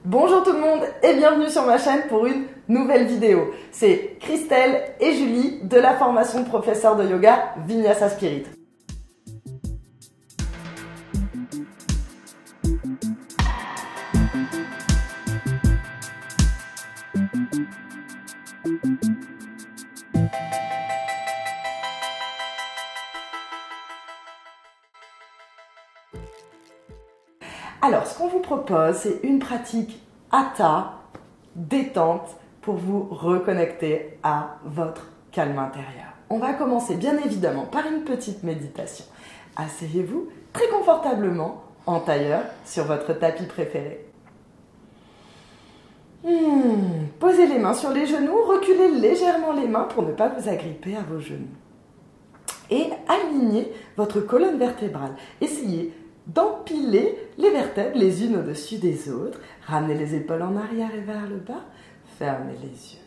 Bonjour tout le monde et bienvenue sur ma chaîne pour une nouvelle vidéo. C'est Christelle et Julie de la formation de professeur de yoga Vinyasa Spirit. Alors, ce qu'on vous propose, c'est une pratique hatha, détente, pour vous reconnecter à votre calme intérieur. On va commencer bien évidemment par une petite méditation. Asseyez-vous très confortablement en tailleur sur votre tapis préféré. Posez les mains sur les genoux, reculez légèrement les mains pour ne pas vous agripper à vos genoux. Et alignez votre colonne vertébrale. Essayez d'empiler les vertèbres les unes au-dessus des autres. Ramenez les épaules en arrière et vers le bas. Fermez les yeux.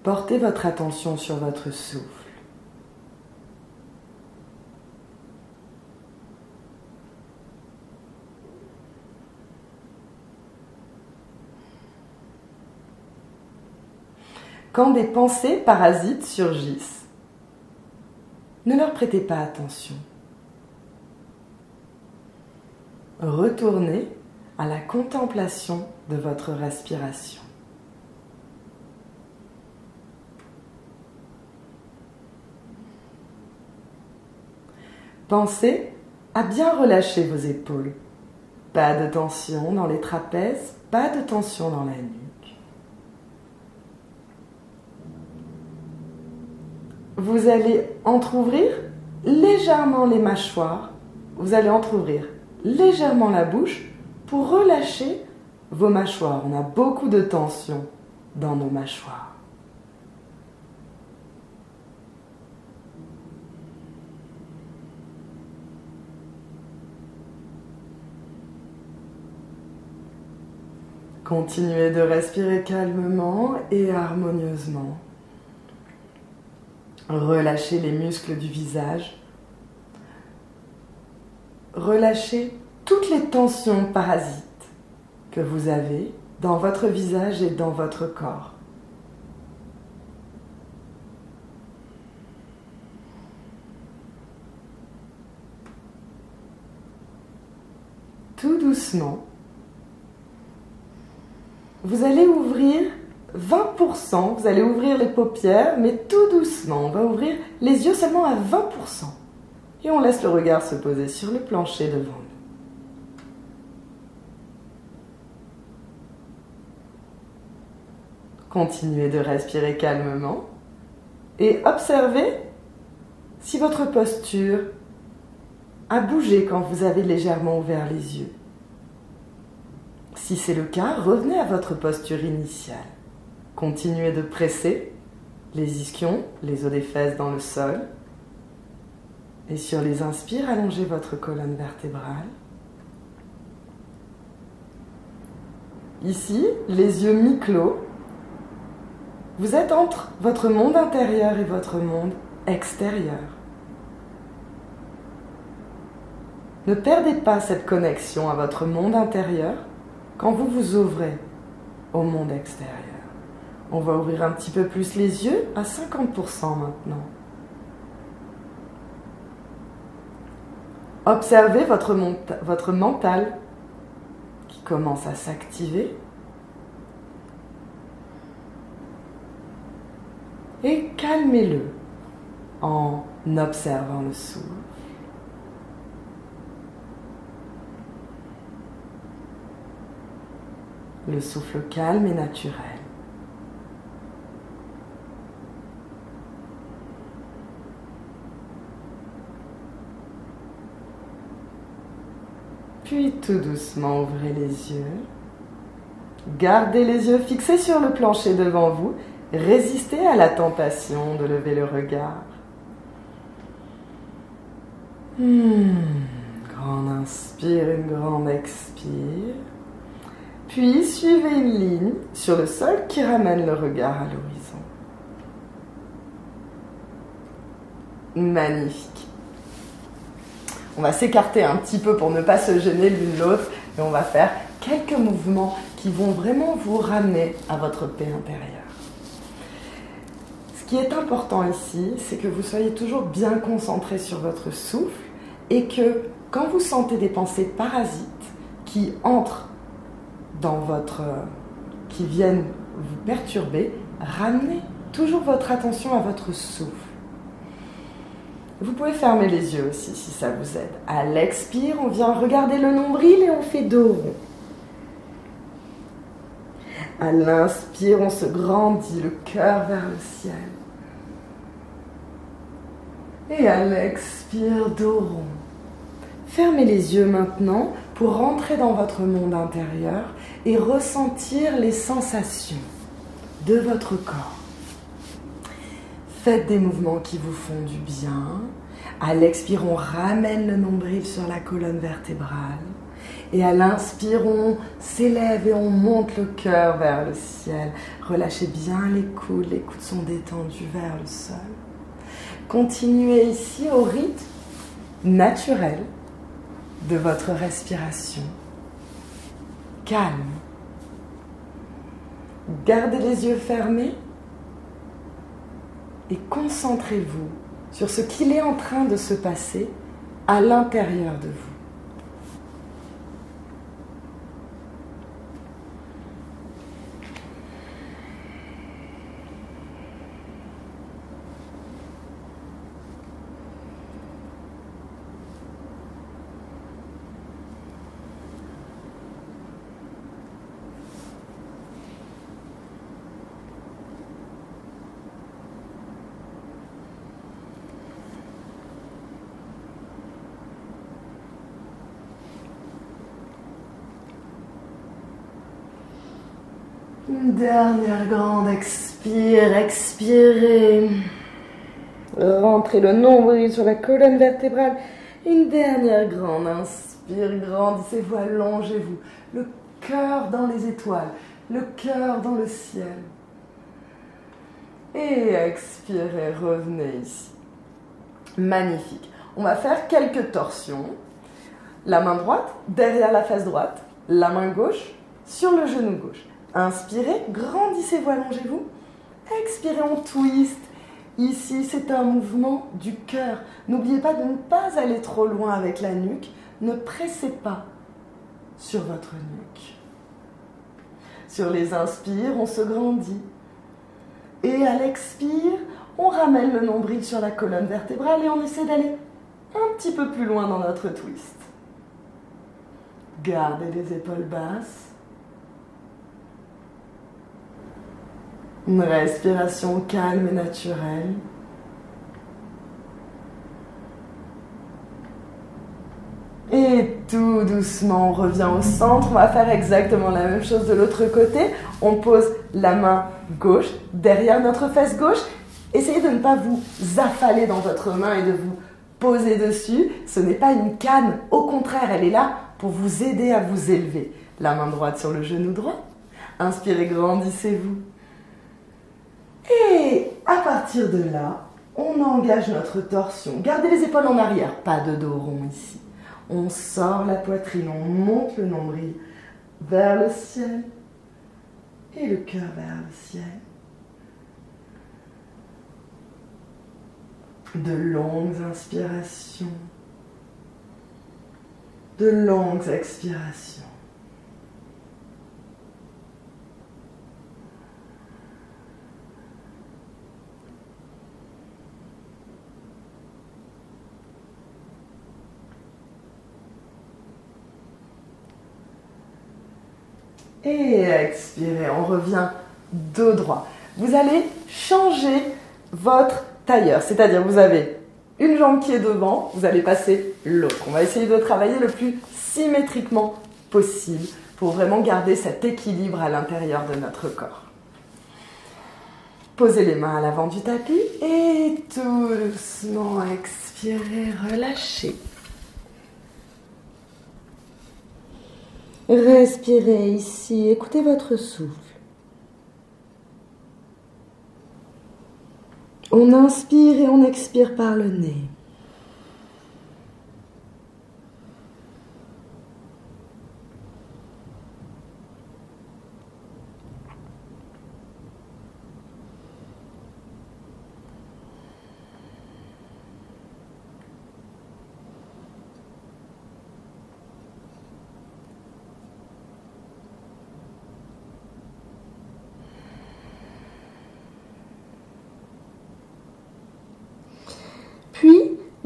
Portez votre attention sur votre souffle. Quand des pensées parasites surgissent, ne leur prêtez pas attention. Retournez à la contemplation de votre respiration. Pensez à bien relâcher vos épaules. Pas de tension dans les trapèzes, pas de tension dans la nuque. Vous allez entrouvrir légèrement les mâchoires. Vous allez entrouvrir légèrement la bouche pour relâcher vos mâchoires. On a beaucoup de tension dans nos mâchoires. Continuez de respirer calmement et harmonieusement. Relâchez les muscles du visage. Relâchez toutes les tensions parasites que vous avez dans votre visage et dans votre corps. Tout doucement, vous allez ouvrir 20%, vous allez ouvrir les paupières, mais tout doucement. On va ouvrir les yeux seulement à 20%. Et on laisse le regard se poser sur le plancher devant nous. Continuez de respirer calmement et observez si votre posture a bougé quand vous avez légèrement ouvert les yeux. Si c'est le cas, revenez à votre posture initiale. Continuez de presser les ischions, les os des fesses dans le sol. Et sur les inspires, allongez votre colonne vertébrale. Ici, les yeux mi-clos. Vous êtes entre votre monde intérieur et votre monde extérieur. Ne perdez pas cette connexion à votre monde intérieur quand vous vous ouvrez au monde extérieur. On va ouvrir un petit peu plus les yeux, à 50% maintenant. Observez votre mental qui commence à s'activer. Et calmez-le en observant le souffle. Le souffle calme et naturel. Puis tout doucement, ouvrez les yeux. Gardez les yeux fixés sur le plancher devant vous. Résistez à la tentation de lever le regard. Grande inspire, une grande expire. Puis suivez une ligne sur le sol qui ramène le regard à l'horizon. Magnifique. On va s'écarter un petit peu pour ne pas se gêner l'une l'autre et on va faire quelques mouvements qui vont vraiment vous ramener à votre paix intérieure. Ce qui est important ici, c'est que vous soyez toujours bien concentré sur votre souffle et que quand vous sentez des pensées parasites qui entrent dans qui viennent vous perturber, ramenez toujours votre attention à votre souffle. Vous pouvez fermer les yeux aussi si ça vous aide. À l'expire, on vient regarder le nombril et on fait dos rond. À l'inspire, on se grandit le cœur vers le ciel. Et à l'expire, dos rond. Fermez les yeux maintenant pour rentrer dans votre monde intérieur et ressentir les sensations de votre corps. Faites des mouvements qui vous font du bien. À l'expire, on ramène le nombril sur la colonne vertébrale. Et à l'inspire, on s'élève et on monte le cœur vers le ciel. Relâchez bien les coudes sont détendus vers le sol. Continuez ici au rythme naturel de votre respiration. Calme. Gardez les yeux fermés et concentrez-vous sur ce qu'il est en train de se passer à l'intérieur de vous. Une dernière grande expire, expirez. Rentrez le nombril sur la colonne vertébrale. Une dernière grande inspire, grandissez-vous, allongez-vous. Le cœur dans les étoiles, le cœur dans le ciel. Et expirez, revenez ici. Magnifique. On va faire quelques torsions. La main droite derrière la fesse droite, la main gauche sur le genou gauche. Inspirez, grandissez-vous, allongez-vous. Expirez, on twist. Ici, c'est un mouvement du cœur. N'oubliez pas de ne pas aller trop loin avec la nuque. Ne pressez pas sur votre nuque. Sur les inspires, on se grandit. Et à l'expire, on ramène le nombril sur la colonne vertébrale et on essaie d'aller un petit peu plus loin dans notre twist. Gardez les épaules basses. Une respiration calme et naturelle. Et tout doucement, on revient au centre. On va faire exactement la même chose de l'autre côté. On pose la main gauche derrière notre fesse gauche. Essayez de ne pas vous affaler dans votre main et de vous poser dessus. Ce n'est pas une canne. Au contraire, elle est là pour vous aider à vous élever. La main droite sur le genou droit. Inspirez, grandissez-vous. Et à partir de là, on engage notre torsion. Gardez les épaules en arrière, pas de dos rond ici. On sort la poitrine, on monte le nombril vers le ciel et le cœur vers le ciel. De longues inspirations, de longues expirations. Et expirez, on revient dos droit. Vous allez changer votre tailleur, c'est-à-dire vous avez une jambe qui est devant, vous allez passer l'autre. On va essayer de travailler le plus symétriquement possible pour vraiment garder cet équilibre à l'intérieur de notre corps. Posez les mains à l'avant du tapis et tout doucement expirez, relâchez. Respirez ici, écoutez votre souffle. On inspire et on expire par le nez.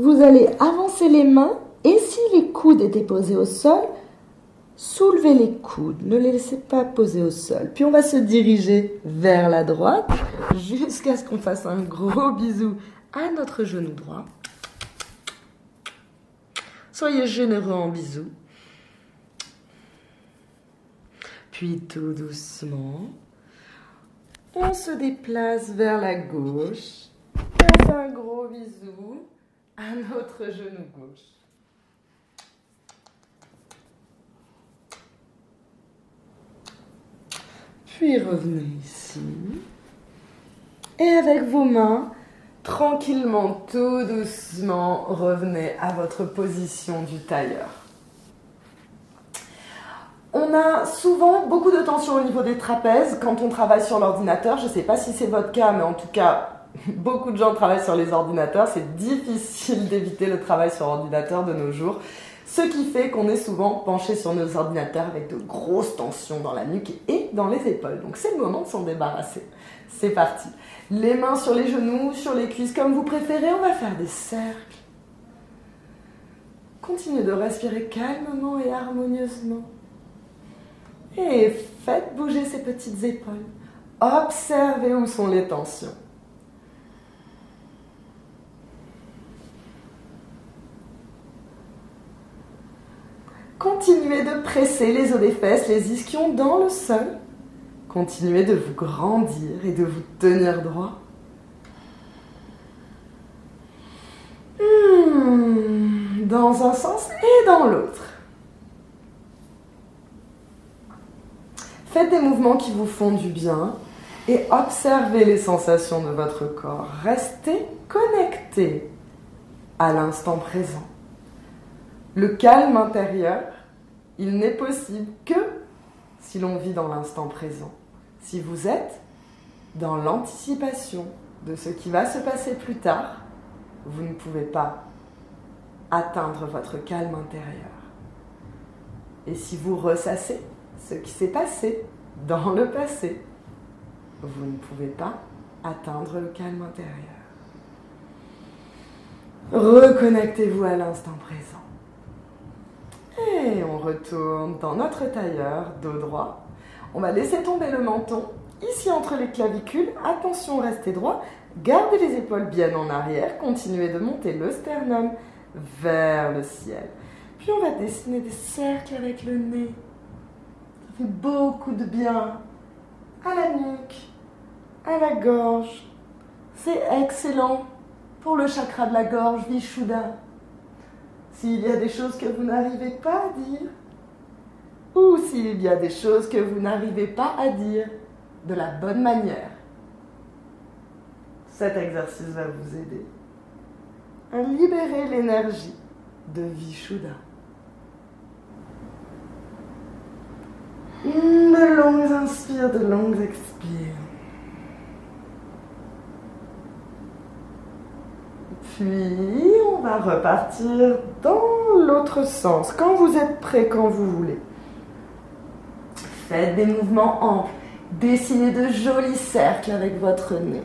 Vous allez avancer les mains et si les coudes étaient posés au sol, soulevez les coudes, ne les laissez pas poser au sol. Puis on va se diriger vers la droite jusqu'à ce qu'on fasse un gros bisou à notre genou droit. Soyez généreux en bisous. Puis tout doucement, on se déplace vers la gauche. On fait un gros bisou à notre genou gauche. Puis revenez ici. Et avec vos mains, tranquillement, tout doucement, revenez à votre position du tailleur. On a souvent beaucoup de tension au niveau des trapèzes quand on travaille sur l'ordinateur. Je ne sais pas si c'est votre cas, mais en tout cas, beaucoup de gens travaillent sur les ordinateurs. C'est difficile d'éviter le travail sur ordinateur de nos jours. Ce qui fait qu'on est souvent penché sur nos ordinateurs avec de grosses tensions dans la nuque et dans les épaules. Donc c'est le moment de s'en débarrasser. C'est parti. Les mains sur les genoux, sur les cuisses, comme vous préférez. On va faire des cercles. Continuez de respirer calmement et harmonieusement. Et faites bouger ces petites épaules. Observez où sont les tensions. Continuez de presser les os des fesses, les ischions dans le sol. Continuez de vous grandir et de vous tenir droit. Dans un sens et dans l'autre. Faites des mouvements qui vous font du bien et observez les sensations de votre corps. Restez connectés à l'instant présent. Le calme intérieur, il n'est possible que si l'on vit dans l'instant présent. Si vous êtes dans l'anticipation de ce qui va se passer plus tard, vous ne pouvez pas atteindre votre calme intérieur. Et si vous ressassez ce qui s'est passé dans le passé, vous ne pouvez pas atteindre le calme intérieur. Reconnectez-vous à l'instant présent. Et on retourne dans notre tailleur, dos droit. On va laisser tomber le menton, ici entre les clavicules. Attention, restez droit. Gardez les épaules bien en arrière. Continuez de monter le sternum vers le ciel. Puis on va dessiner des cercles avec le nez. Ça fait beaucoup de bien à la nuque, à la gorge. C'est excellent pour le chakra de la gorge, Vishuddha. S'il y a des choses que vous n'arrivez pas à dire, ou s'il y a des choses que vous n'arrivez pas à dire de la bonne manière, cet exercice va vous aider à libérer l'énergie de Vishuddha. De longues inspires, de longues expires. Puis, on va repartir dans l'autre sens, quand vous êtes prêt, quand vous voulez. Faites des mouvements amples, dessinez de jolis cercles avec votre nez.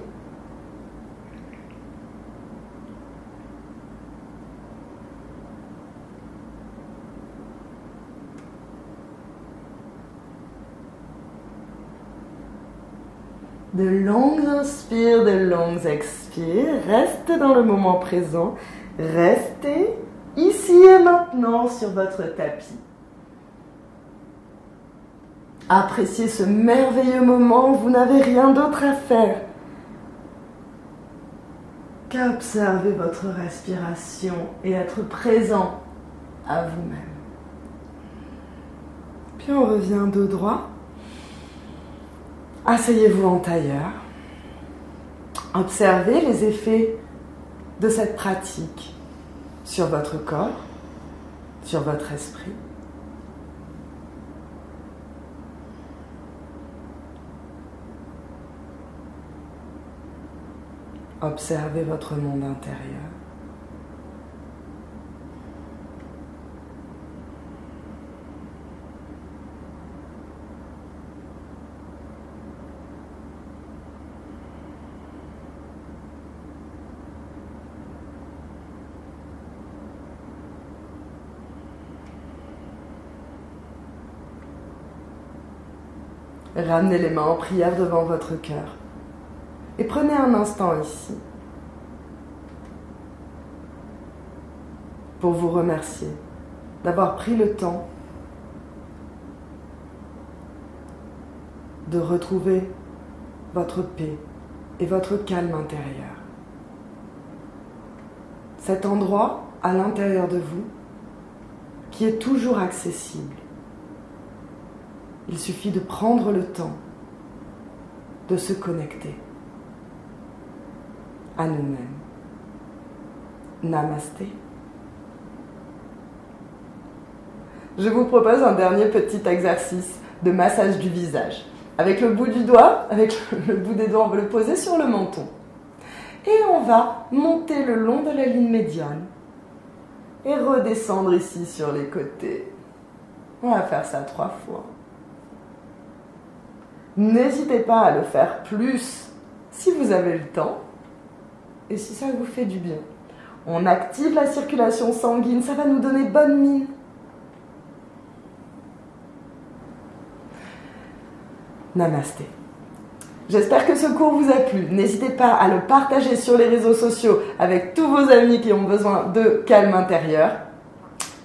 De longues inspires, de longues expires. Restez dans le moment présent. Restez ici et maintenant sur votre tapis. Appréciez ce merveilleux moment. Vous n'avez rien d'autre à faire qu'à observer votre respiration et être présent à vous-même. Puis on revient dos droit. Asseyez-vous en tailleur. Observez les effets de cette pratique sur votre corps, sur votre esprit. Observez votre monde intérieur. Ramenez les mains en prière devant votre cœur. Et prenez un instant ici pour vous remercier d'avoir pris le temps de retrouver votre paix et votre calme intérieur. Cet endroit à l'intérieur de vous qui est toujours accessible. Il suffit de prendre le temps de se connecter à nous-mêmes. Namasté. Je vous propose un dernier petit exercice de massage du visage. Avec le bout du doigt, avec le bout des doigts, on va le poser sur le menton. Et on va monter le long de la ligne médiane et redescendre ici sur les côtés. On va faire ça 3 fois. N'hésitez pas à le faire plus si vous avez le temps et si ça vous fait du bien. On active la circulation sanguine, ça va nous donner bonne mine. Namasté. J'espère que ce cours vous a plu. N'hésitez pas à le partager sur les réseaux sociaux avec tous vos amis qui ont besoin de calme intérieur.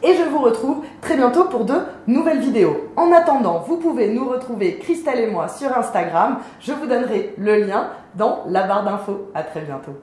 Et je vous retrouve très bientôt pour de nouvelles vidéos. En attendant, vous pouvez nous retrouver, Christelle et moi, sur Instagram. Je vous donnerai le lien dans la barre d'infos. À très bientôt.